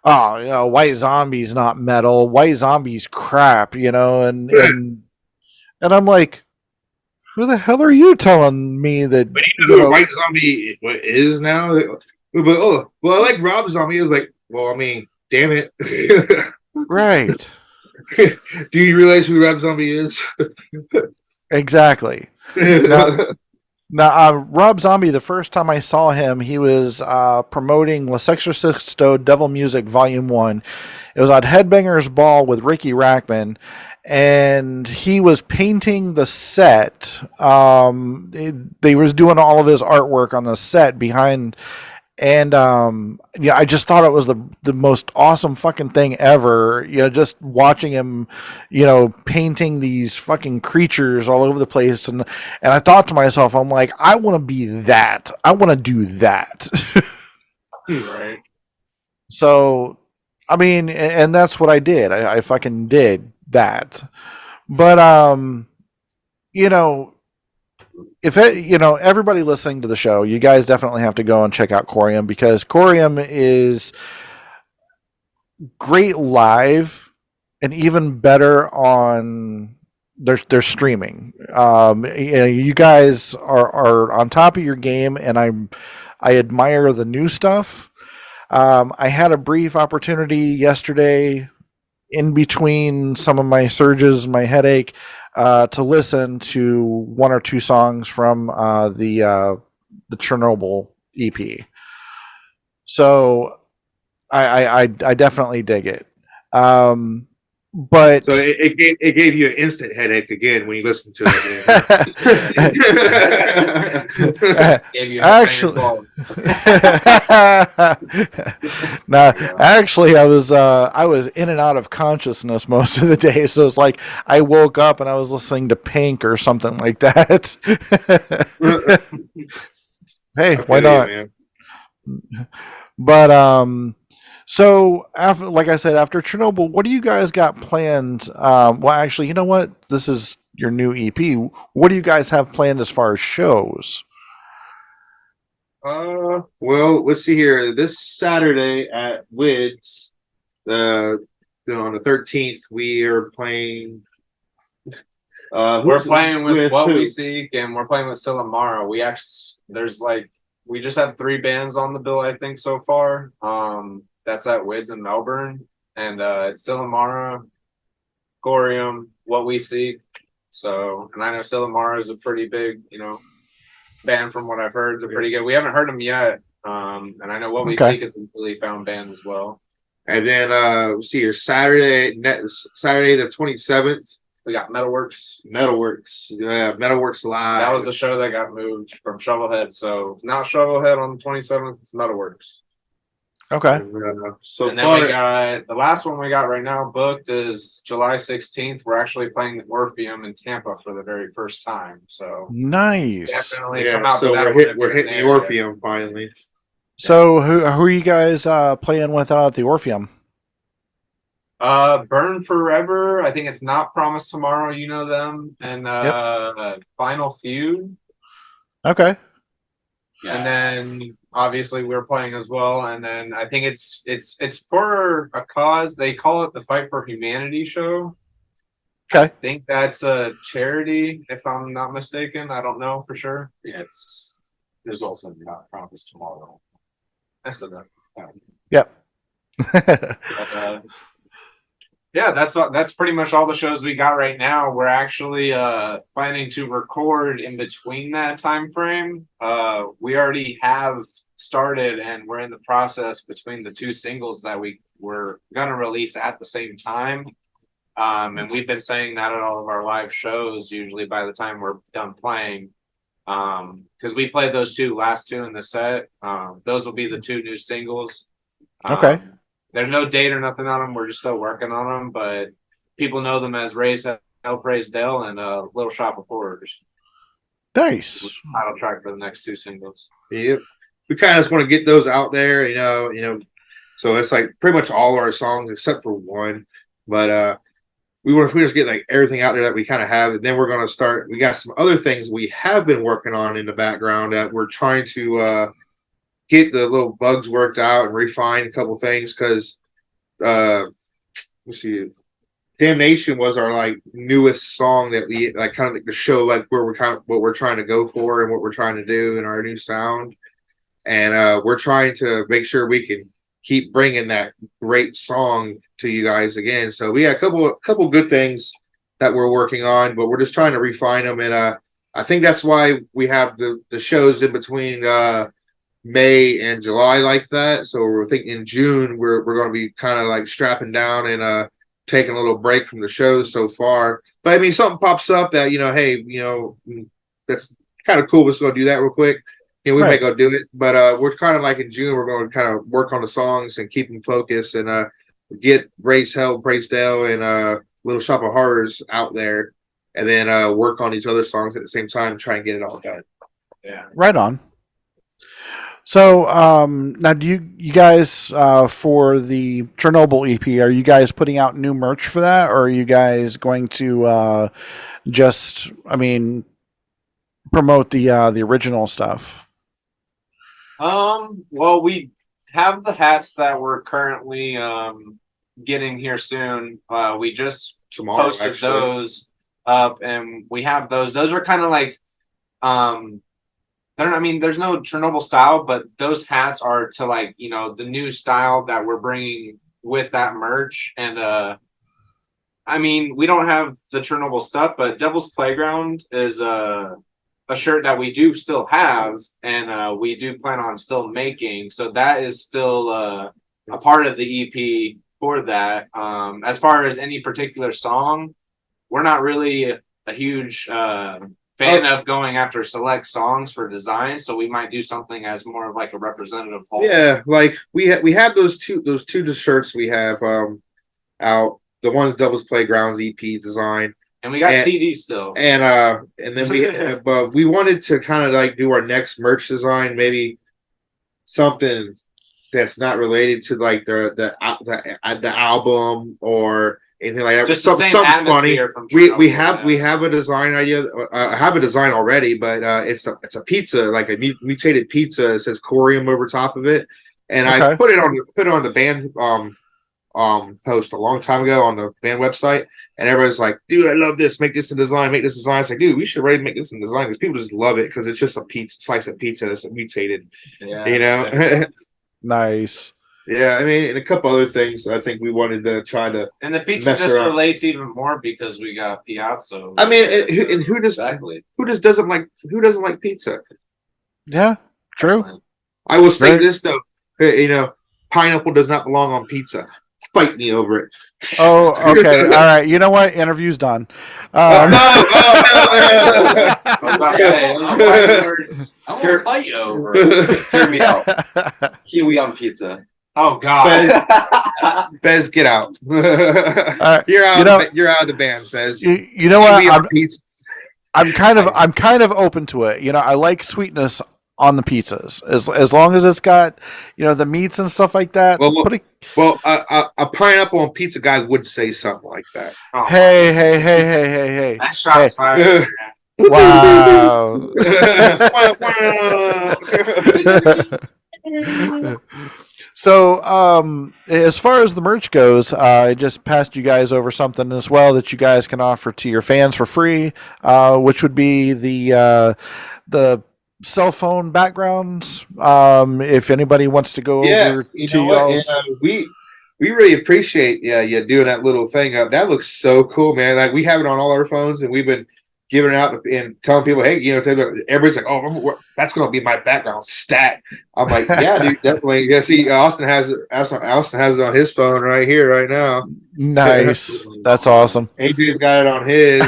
"Oh, White Zombie's not metal. White Zombie's crap," and I'm like, "Who the hell are you telling me that?" But you know who White Zombie is now? But I like Rob Zombie. I was like, well, I mean, damn it. Right. Do you realize who Rob Zombie is? Exactly. Now, Rob Zombie, the first time I saw him, he was promoting Les Exorcisto Devil Music Volume 1. It was at Headbangers Ball with Ricky Rackman, and he was painting the set. They was doing all of his artwork on the set behind, and I just thought it was the most awesome fucking thing ever. Just watching him, painting these fucking creatures all over the place, and I thought to myself, I'm like, I want to be that. I want to do that. Right. So, I mean, and that's what I did. I fucking did that. But if everybody listening to the show, you guys definitely have to go and check out Corium, because Corium is great live and even better on their streaming. You guys are on top of your game, and I admire the new stuff. I had a brief opportunity yesterday, in between some of my surges, my headache, to listen to 1 or 2 songs from the Chernobyl EP. So I definitely dig it. But so it gave you an instant headache again when you listened to it. Actually, now actually, I was in and out of consciousness most of the day, so it's like I woke up and I was listening to Pink or something like that. Hey, why not? But so after, like I said, after Chernobyl, what do you guys got planned? Well, actually, you know what? This is your new EP. What do you guys have planned as far as shows? Well, let's see here. This Saturday at Wids, on the 13th, we are playing. We're playing with What We Seek, and we're playing with Silamara. We just have 3 bands on the bill, I think, so far. That's at Wids in Melbourne, and it's Silamara, Corium, What We Seek. So, and I know Silamara is a pretty big, band from what I've heard. They're pretty good. We haven't heard them yet, and I know What We Seek is a really found band as well. And then let's see here, Saturday the 27th. We got Metalworks. Yeah, Metalworks Live. That was the show that got moved from Shovelhead. So not Shovelhead on the 27th. It's Metalworks. Okay. And then we got the last one we got right now booked is July 16th. We're actually playing the Orpheum in Tampa for the very first time. So nice. Definitely come out. So we're hitting the Orpheum finally. So who are you guys playing with out at the Orpheum? Burn Forever. I think it's Not Promised Tomorrow. You know them, and Final Feud. Okay. Yeah. And then obviously we're playing as well. And then I think it's for a cause. They call it the Fight for Humanity show. Okay. I think that's a charity, if I'm not mistaken. I don't know for sure. Yeah, there's also Not Promised Tomorrow. I said that. Yep. But, yeah, that's pretty much all the shows we got right now. We're actually planning to record in between that time frame. We already have started, and we're in the process between the 2 singles that we were gonna release at the same time. And we've been saying that at all of our live shows. Usually, by the time we're done playing, because we played those last two in the set. Those will be the 2 new singles. Okay. There's no date or nothing on them. We're just still working on them, but people know them as Raise Hell, Praise Dale, and Little Shop of Horrors. Nice. Title track for the next 2 singles. Yep. We kind of just want to get those out there, So it's like pretty much all our songs except for one, but we want to just get like everything out there that we kind of have, and then we're going to start. We got some other things we have been working on in the background that we're trying to get the little bugs worked out and refine a couple things because let's see. Damnation was our like newest song that we like kind of like to show like where we're kind of what we're trying to go for and what we're trying to do in our new sound. And we're trying to make sure we can keep bringing that great song to you guys again. So we got a couple good things that we're working on, but we're just trying to refine them. And I think that's why we have the shows in between May and July like that. So we're thinking in June we're going to be kind of like strapping down and taking a little break from the shows so far. But I mean, something pops up that hey, that's kind of cool. Let's go do that real quick. We may go do it, but we're kind of like in June. We're going to kind of work on the songs and keep them focused and get Raise Hell, Praise Dale, and Little Shop of Horrors out there, and then work on these other songs at the same time and try and get it all done. Yeah, right on. So now, do you guys for the Chernobyl EP? Are you guys putting out new merch for that, or are you guys going to just, promote the original stuff? Well, we have the hats that we're currently getting here soon. We just Tomorrow, posted actually. those up, and we have those. Those are kind of like there's no Chernobyl style, but those hats are to like, the new style that we're bringing with that merch. And we don't have the Chernobyl stuff, but Devil's Playground is a shirt that we do still have, and we do plan on still making. So that is still a part of the EP for that. As far as any particular song, we're not really a huge fan of going after select songs for design, so we might do something as more of like a representative whole. Yeah, like we have those two shirts we have out. The one's Devil's Playgrounds EP design. And we got CDs still. And then but we wanted to kind of like do our next merch design, maybe something that's not related to like the album or anything like that. Just something funny. We have a design idea. I have a design already, but it's a pizza, like a mutated pizza. It says Corium over top of it, and I put it on the band post a long time ago on the band website, and everybody's like, dude, I love this, make this a design. It's like, dude, we should really make this in design because people just love it because it's just a slice of pizza that's mutated. Nice. Yeah, and a couple other things I think we wanted to try to, and the pizza just relates even more because we got Piazza. And who doesn't like pizza? Yeah, true. I will say this though, pineapple does not belong on pizza. Fight me over it. Oh, okay. All right. You know what? Interview's done. No. I won't fight you over. Hear me out. Kiwi on pizza. Oh God. Fez, get out. Right. You're out. You're out of the band, Fez. You know what? I'm kind of open to it. I like sweetness on the pizzas, as long as it's got the meats and stuff like that. A pineapple on pizza guy would say something like that. Oh, Hey! That shot's fired. Wow. So, as far as the merch goes, I just passed you guys over something as well that you guys can offer to your fans for free, which would be the cell phone backgrounds. If anybody wants to go over to y'all's. We really appreciate you doing that little thing. That looks so cool, man. Like we have it on all our phones, and we've been giving it out and telling people, hey, everybody's like, oh, that's going to be my background stat. I'm like, yeah, dude, definitely. Yeah, see, Austin has it on his phone right here, right now. Nice. That's awesome. Adrian's got it on his.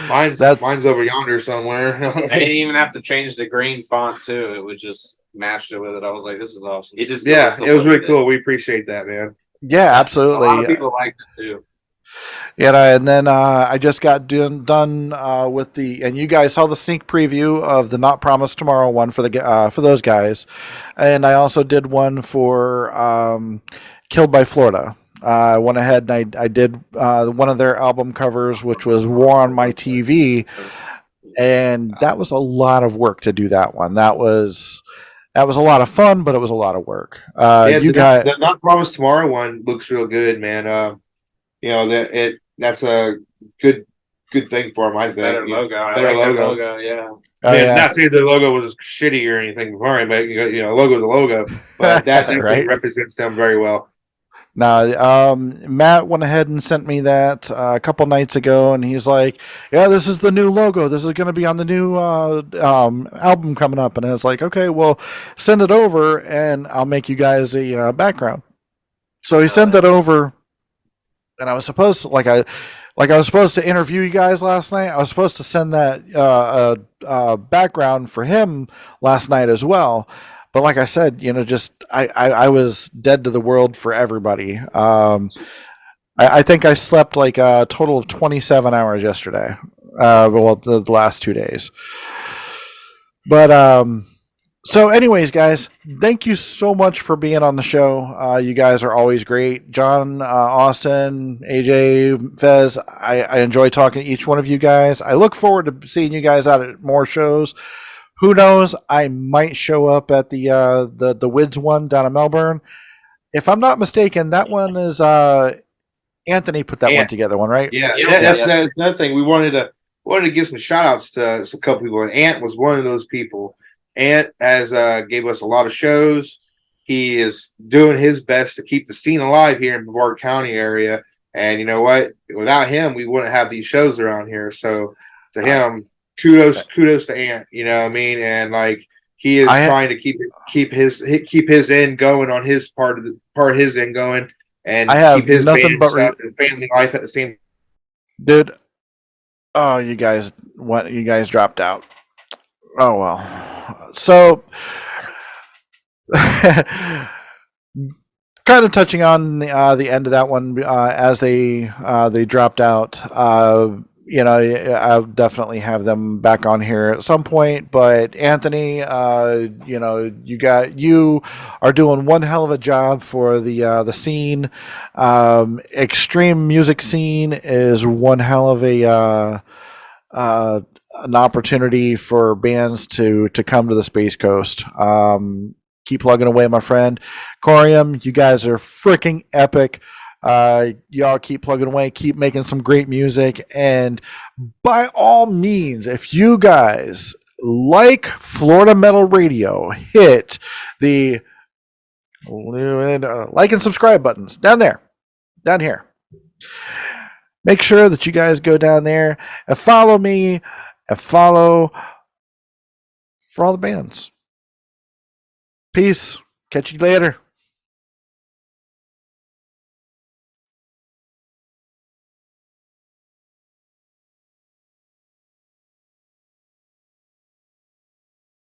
Mine's over yonder somewhere. I didn't even have to change the green font too. It was just matched it with it. I was like, this is awesome. It just Yeah, goes so it was well really with cool. We appreciate that, man. Yeah, A lot of absolutely. people liked it too. And then I just got done with and you guys saw the sneak preview of the Not Promised Tomorrow one for those guys, and I also did one for Killed by Florida. I went ahead and I did one of their album covers, which was War on My TV, and that was a lot of work to do that one. That was a lot of fun, but it was a lot of work. Yeah, You got the Not Promised Tomorrow one looks real good, man. You know that's a good thing for him. I think Better logo. I Better like logo. that logo. Yeah. oh, Man, yeah. not saying the logo was shitty or anything before, but you know, logo's a logo. But that definitely Right? represents them very well. Now, Matt went ahead and sent me that a couple nights ago, and he's like, "Yeah, this is the new logo. This is going to be on the new album coming up." And I was like, "Okay, well, send it over, and I'll make you guys a background." So he sent that over, and I was supposed to, like I was supposed to interview you guys last night. I was supposed to send that background for him last night as well. But like I said, just I was dead to the world for everybody. I think I slept like a total of 27 hours yesterday. Well, the last 2 days. But so, anyways, guys, thank you so much for being on the show. You guys are always great. John, Austin, AJ, Fez, I enjoy talking to each one of you guys. I look forward to seeing you guys out at more shows. Who knows? I might show up at the WIDS one down in Melbourne. If I'm not mistaken, that one is Anthony put that one together, right? Yeah, Yeah, that's yeah. another thing. We wanted to give some shout outs to a couple people. And Ant was one of those people. Ant has gave us a lot of shows. He is doing his best to keep the scene alive here in Brevard County area. And you know what? Without him, we wouldn't have these shows around here. So to him, kudos to Ant. You know what I mean? And like he is trying to keep his end going on his part of his end going, and keep his band stuff and family life at the same. Dude, oh, you guys dropped out. Oh well. So kind of touching on the end of that one as they dropped out. I'll definitely have them back on here at some point. But Anthony, you are doing one hell of a job for the scene. Extreme music scene is one hell of an opportunity for bands to come to the Space Coast. Keep plugging away, my friend. Corium, you guys are freaking epic. Y'all keep plugging away, keep making some great music, and by all means, if you guys like Florida Metal Radio, hit the like and subscribe buttons down here. Make sure that you guys go down there and follow me and follow for all the bands. Peace. Catch you later.